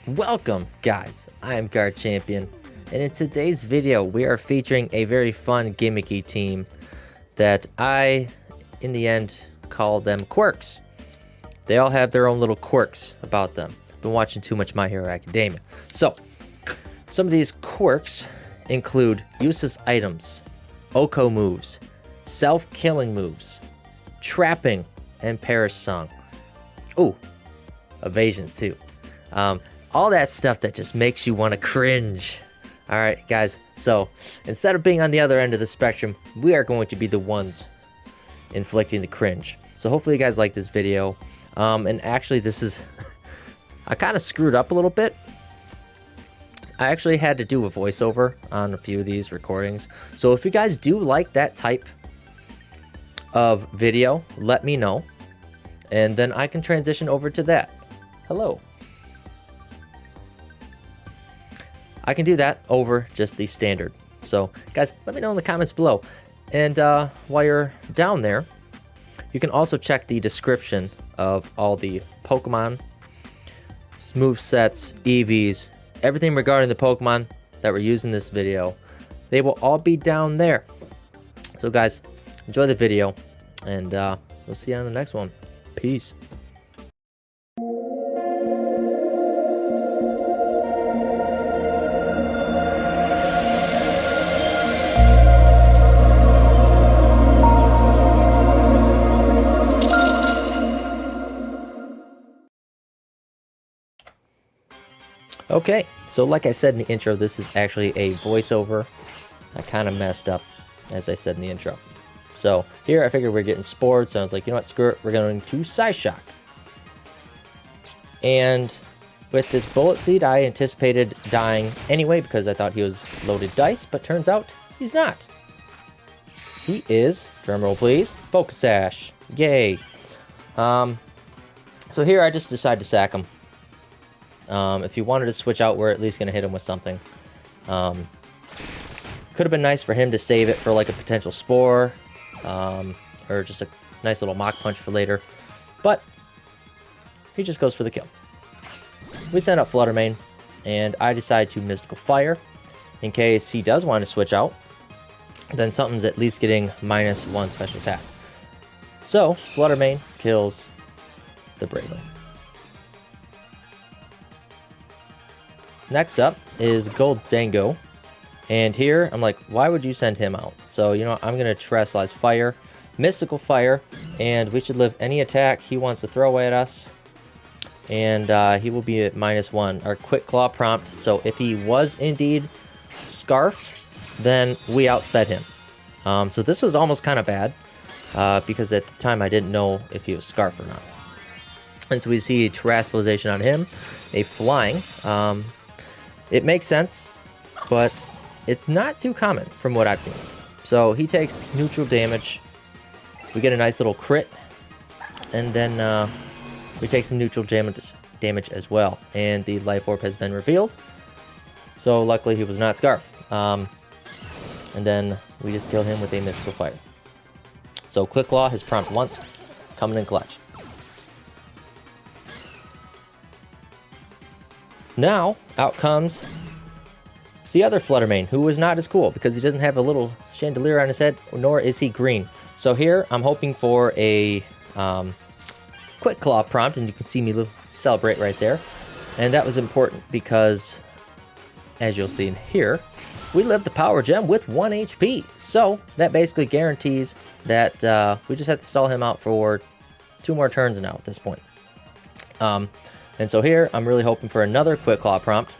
Welcome, guys. I am Guard Champion, and in today's video, we are featuring a very fun, gimmicky team that I, in the end, call them Quirks. They all have their own little quirks about them. Been watching too much My Hero Academia. So, some of these quirks include useless items, Oko moves, self-killing moves, trapping, and Perish Song. Ooh, Evasion too. All that stuff that just makes you want to cringe. All right, guys. So instead of being on the other end of the spectrum, we are going to be the ones inflicting the cringe. So hopefully you guys like this video. And actually, this is I kind of screwed up a little bit. I actually had to do a voiceover on a few of these recordings. So if you guys do like that type of video, let me know, and then I can transition over to that. Hello. I can do that over just the standard. So guys, let me know in the comments below. And while you're down there, you can also check the description of all the Pokemon movesets, EVs, everything regarding the Pokemon that were used in this video. They will all be down there. So guys, enjoy the video, and we'll see you on the next one. Peace. Okay, so like I said in the intro, this is actually a voiceover. I kind of messed up, as I said in the intro. So here I figured we're getting Spore, so I was like, you know what, screw it, we're going to Psyshock. And with this Bullet Seed, I anticipated dying anyway because I thought he was loaded dice, but turns out he's not. He is, drumroll please, Focus Sash. Yay. So here I just decided to sack him. If you wanted to switch out, we're at least going to hit him with something. Could have been nice for him to save it for like a potential Spore, or just a nice little Mach Punch for later. But he just goes for the kill. We send up Flutter Mane, and I decide to Mystical Fire in case he does want to switch out. Then something's at least getting -1 special attack. So Flutter Mane kills the Bravo. Next up is Gold Dango, and here I'm like, why would you send him out? So, you know, I'm going to Terrestrialize Fire, Mystical Fire, and we should live any attack he wants to throw at us, and he will be at -1. Our Quick Claw prompt, so if he was indeed Scarf, then we outsped him. So this was almost kind of bad, because at the time I didn't know if he was Scarf or not. And so we see Terrestrialization on him, a Flying. It makes sense, but it's not too common from what I've seen. So he takes neutral damage. We get a nice little crit, and then we take some neutral damage as well. And the Life Orb has been revealed. So luckily he was not Scarf. And then we just kill him with a Mystical Fire. So Quick Claw, his prompt once, coming in clutch. Now, out comes the other Flutter Mane, who is not as cool because he doesn't have a little chandelier on his head, nor is he green. So here, I'm hoping for a Quick Claw prompt, and you can see me celebrate right there. And that was important because, as you'll see in here, we live the Power Gem with 1 HP. So that basically guarantees that we just have to stall him out for 2 more turns now at this point. And so here, I'm really hoping for another Quick Claw prompt.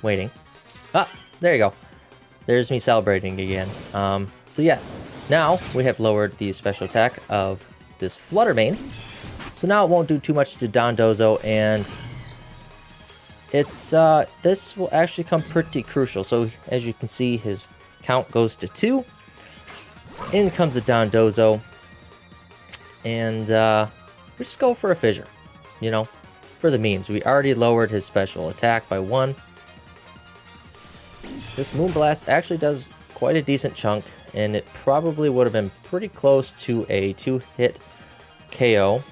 Waiting. Ah, there you go. There's me celebrating again. So yes, now we have lowered the special attack of this Flutter Mane. So now it won't do too much to Dondozo, and it's this will actually come pretty crucial. So as you can see, his count goes to 2. In comes a Dondozo, and we just go for a fissure, you know, for the memes. We already lowered his special attack by 1. This Moonblast actually does quite a decent chunk, and it probably would have been pretty close to a 2-hit KO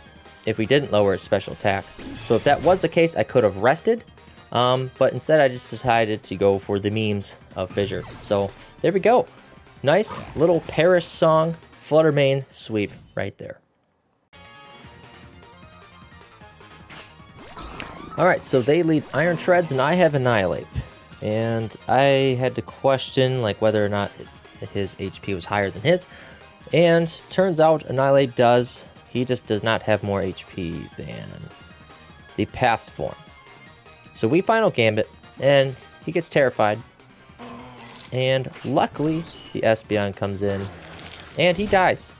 if we didn't lower his special attack. So if that was the case, I could have rested, but instead I just decided to go for the memes of Fissure. So there we go. Nice little Paris song Flutter Mane sweep right there. Alright, so they lead Iron Shreds and I have Annihilape. And I had to question like whether or not his HP was higher than his. And turns out Annihilape does. He just does not have more HP than the past form. So we final Gambit, and he gets terrified. And luckily, the Espeon comes in, and he dies.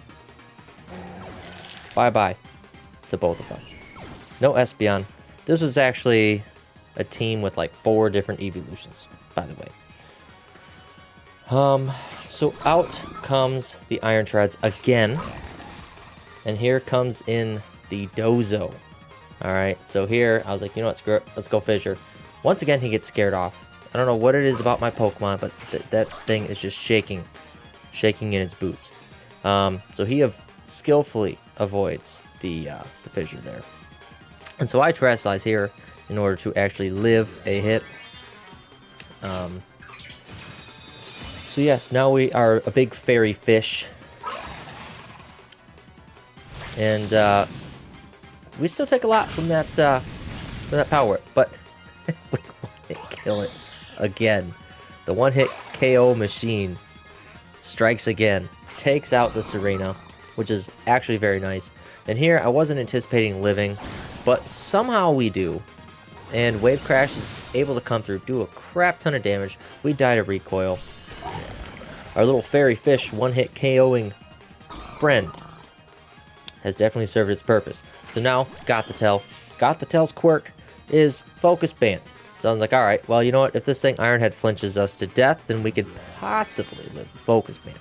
Bye-bye to both of us. No Espeon. This was actually a team with like 4 different evolutions, by the way. So out comes the Iron Shreds again. And here comes in the Dozo. Alright, so here, I was like, you know what, screw it. Let's go Fissure. Once again, he gets scared off. I don't know what it is about my Pokemon, but that thing is just shaking. Shaking in its boots. So he skillfully avoids the Fissure there. And so I Terastallize here in order to actually live a hit. So yes, now we are a big fairy fish. And we still take a lot from that power, but we want to kill it again. The one-hit KO machine strikes again, takes out the Serena, which is actually very nice. And here, I wasn't anticipating living, but somehow we do. And Wave Crash is able to come through, do a crap ton of damage. We die to Recoil. Our little fairy fish one-hit KOing friend has definitely served its purpose. So now, Got the Tail's quirk is Focus Band. So I was like, alright, well, you know what? If this thing Ironhead flinches us to death, then we could possibly live Focus Band.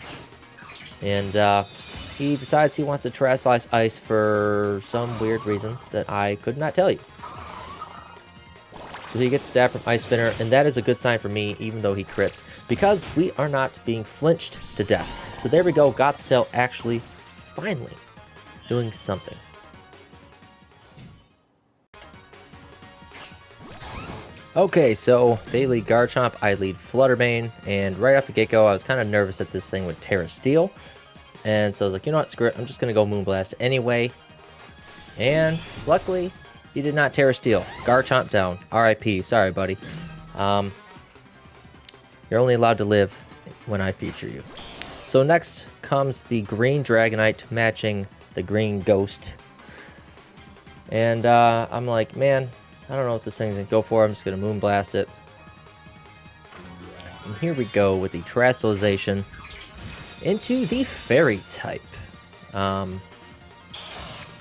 And he decides he wants to Terastallize Ice for some weird reason that I could not tell you. So he gets stabbed from Ice Spinner, and that is a good sign for me, even though he crits, because we are not being flinched to death. So there we go, Got the Tail actually, finally, doing something. Okay, so they lead Garchomp, I lead Flutter Mane, and right off the get-go, I was kind of nervous that this thing would Tera Steel. And so I was like, you know what, screw it, I'm just going to go Moonblast anyway. And luckily, he did not Tera Steel. Garchomp down. RIP. Sorry, buddy. You're only allowed to live when I feature you. So next comes the green Dragonite matching the green Ghost. And I'm like, man, I don't know what this thing's going to go for. I'm just going to Moonblast it. And here we go with the Terastallization into the Fairy type.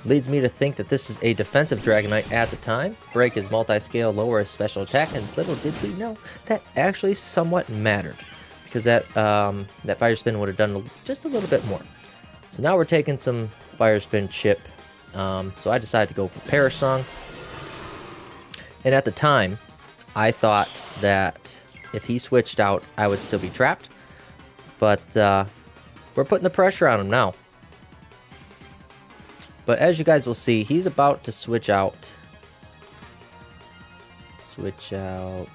Leads me to think that this is a defensive Dragonite at the time. Break his multi-scale, lower his special attack, and little did we know that actually somewhat mattered. Because that Fire Spin would have done just a little bit more. So now we're taking some Fire Spin chip. So I decided to go for Paris Song. And at the time, I thought that if he switched out, I would still be trapped. But we're putting the pressure on him now. But as you guys will see, he's about to switch out. Switch out.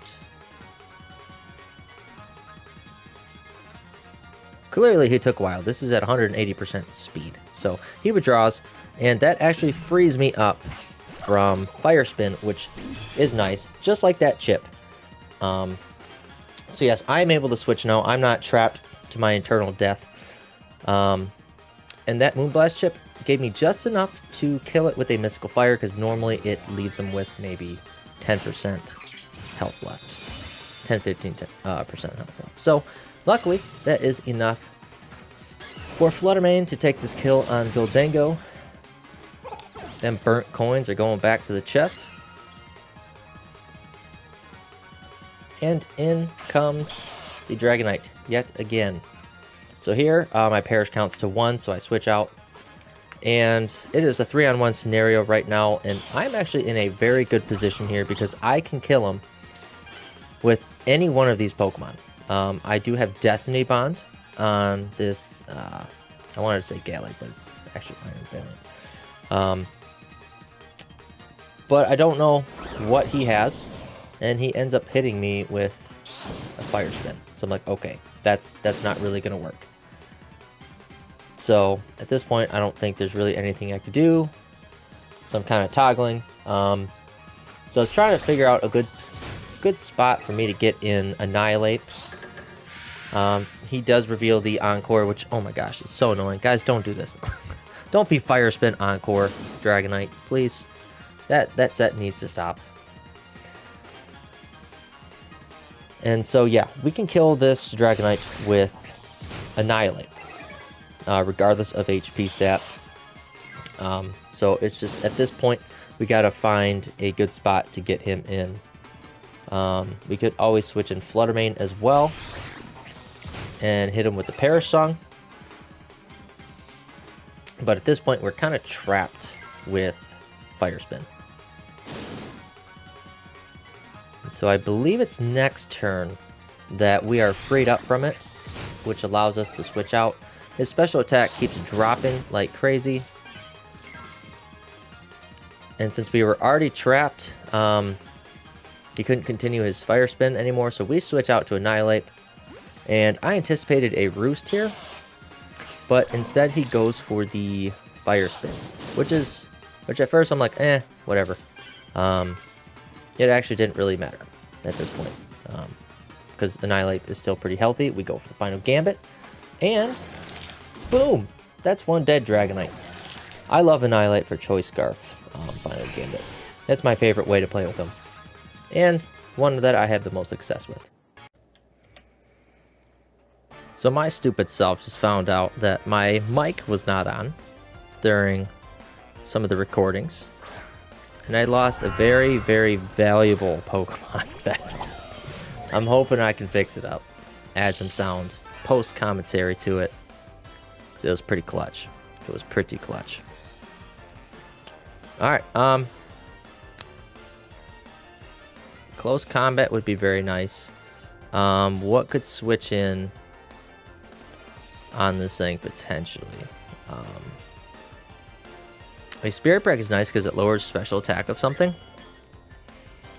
Clearly, he took a while. This is at 180% speed. So he withdraws, and that actually frees me up from Fire Spin, which is nice, just like that chip. So yes, I'm able to switch now. I'm not trapped to my eternal death. And that Moonblast chip gave me just enough to kill it with a Mystical Fire, because normally it leaves him with maybe 10% health left. 10-15% health left. So luckily, that is enough for Flutter Mane to take this kill on Goldengo. Them burnt coins are going back to the chest. And in comes the Dragonite yet again. So here, my parish counts to 1, so I switch out. And it is a 3-on-1 scenario right now, and I'm actually in a very good position here because I can kill him with any one of these Pokemon. I do have Destiny Bond on this, I wanted to say Gallic, but it's actually Iron Valiant. but I don't know what he has, and he ends up hitting me with a fire spin. So I'm like, okay, that's not really gonna work. So at this point, I don't think there's really anything I could do. So I'm kind of toggling. So I was trying to figure out a good spot for me to get in Annihilape. He does reveal the Encore, which, oh my gosh, it's so annoying. Guys, don't do this. Don't be Fire Spin Encore Dragonite, please. That set needs to stop. And so, yeah, we can kill this Dragonite with Annihilape, regardless of HP stat. So it's just, at this point, we gotta find a good spot to get him in. We could always switch in Flutter Mane as well and hit him with the Perish Song. But at this point, we're kind of trapped with Fire Spin. So I believe it's next turn that we are freed up from it, which allows us to switch out. His special attack keeps dropping like crazy. And since we were already trapped, he couldn't continue his Fire Spin anymore, so we switch out to Annihilape. And I anticipated a Roost here, but instead he goes for the Fire Spin, which at first I'm like, whatever. It actually didn't really matter at this point, because Annihilape is still pretty healthy. We go for the final Gambit, and boom, that's one dead Dragonite. I love Annihilape for Choice Scarf final Gambit. That's my favorite way to play with him, and one that I have the most success with. So my stupid self just found out that my mic was not on during some of the recordings. And I lost a very, very valuable Pokemon battle. I'm hoping I can fix it up. Add some sound, post commentary to it. So it was pretty clutch. It was pretty clutch. Alright, close combat would be very nice. What could switch in on this thing potentially? A Spirit Break is nice because it lowers special attack of something.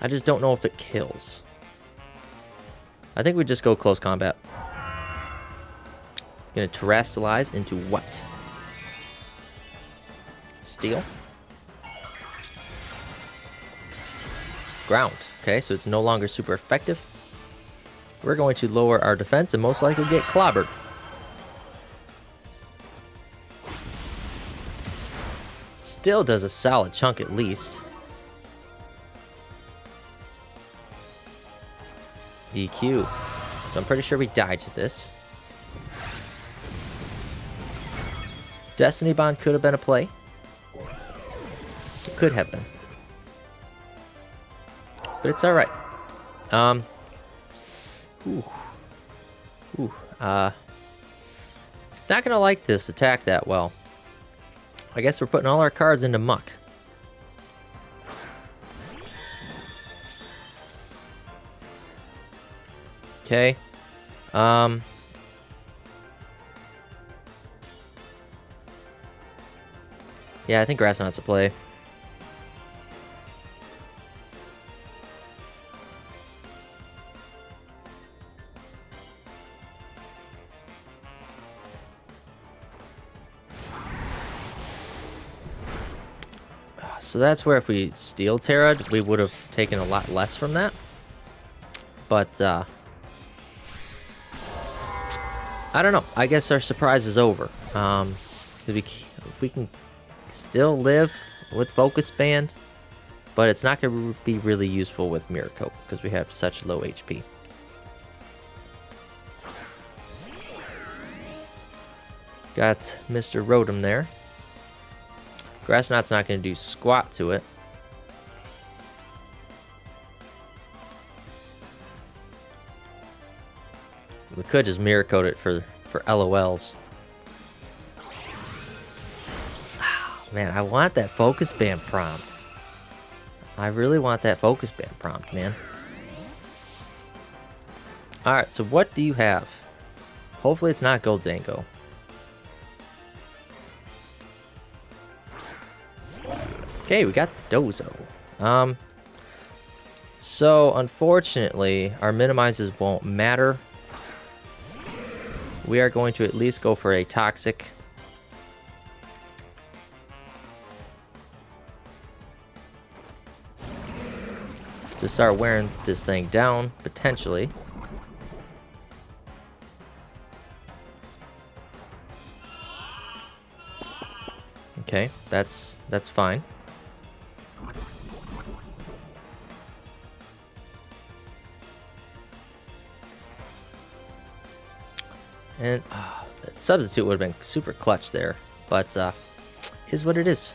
I just don't know if it kills. I think we just go close combat. It's gonna terrestrialize into what? Steel. Ground. Okay, so it's no longer super effective. We're going to lower our defense and most likely get clobbered. Still does a solid chunk at least. EQ. So I'm pretty sure we died to this. Destiny Bond could have been a play. It could have been. But it's alright. It's not gonna like this attack that well. I guess we're putting all our cards into muck. Okay. Yeah, I think Grass Knot's a play. So that's where if we steal Tera, we would have taken a lot less from that. But, I don't know. I guess our surprise is over. We can still live with Focus Band, but it's not going to be really useful with Mirror Coat because we have such low HP. Got Mr. Rotom there. Grass Knot's not going to do squat to it. We could just Mirror Coat it for LOLs. Man, I want that Focus Band prompt. I really want that Focus Band prompt, man. Alright, so what do you have? Hopefully it's not Goldango. Okay, we got Dozo. So unfortunately, our minimizes won't matter. We are going to at least go for a toxic. To start wearing this thing down, potentially. Okay, that's fine. And substitute would have been super clutch there, but is what it is.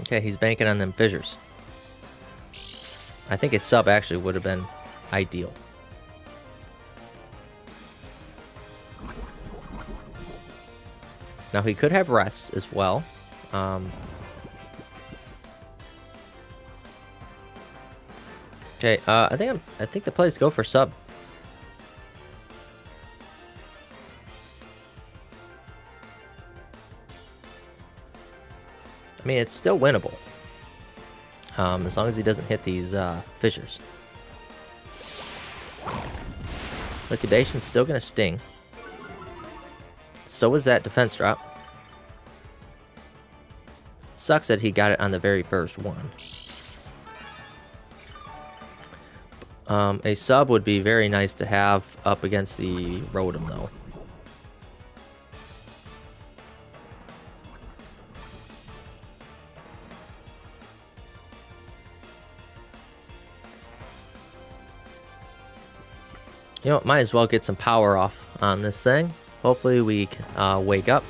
Okay, he's banking on them fissures. I think his sub actually would have been ideal. Now he could have rest as well. Okay, I think the plays go for sub. I mean, it's still winnable. As long as he doesn't hit these fissures. Liquidation's still gonna sting. So is that defense drop. Sucks that he got it on the very first one. A sub would be very nice to have up against the Rotom, though. You know, might as well get some power off on this thing. Hopefully we can wake up.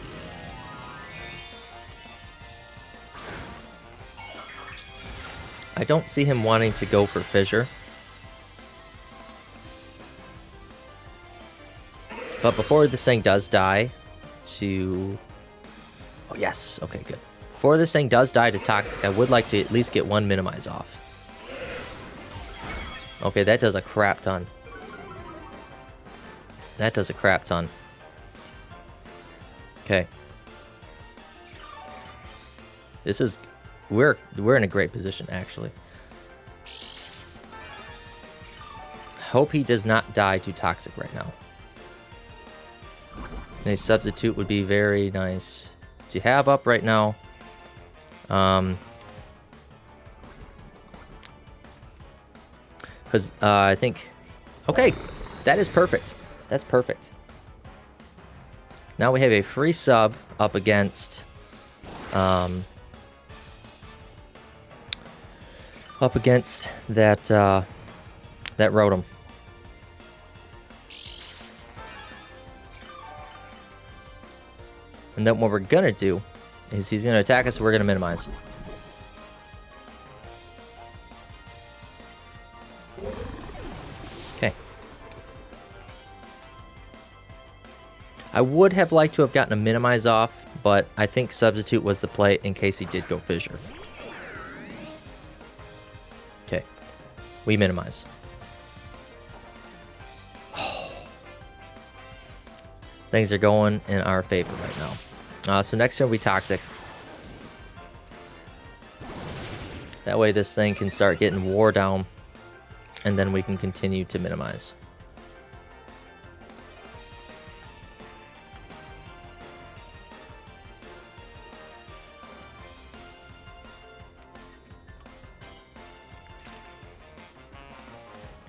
I don't see him wanting to go for fissure. But before this thing does die to... Oh, yes. Okay, good. Before this thing does die to Toxic, I would like to at least get one Minimize off. Okay, that does a crap ton. That does a crap ton. Okay. This is... We're in a great position, actually. Hope he does not die to Toxic right now. A substitute would be very nice to have up right now. Because I think... Okay, that is perfect. That's perfect. Now we have a free sub up against... up against that, that Rotom. And then what we're gonna do is he's gonna attack us, we're gonna minimize. Okay. I would have liked to have gotten a minimize off, but I think substitute was the play in case he did go fissure. Okay. We minimize. Things are going in our favor right now. So next turn we Toxic. That way this thing can start getting wore down, and then we can continue to minimize.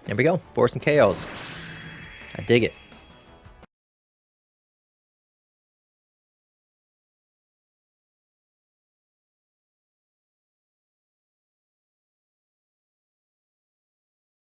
There we go. Forcing KOs. I dig it.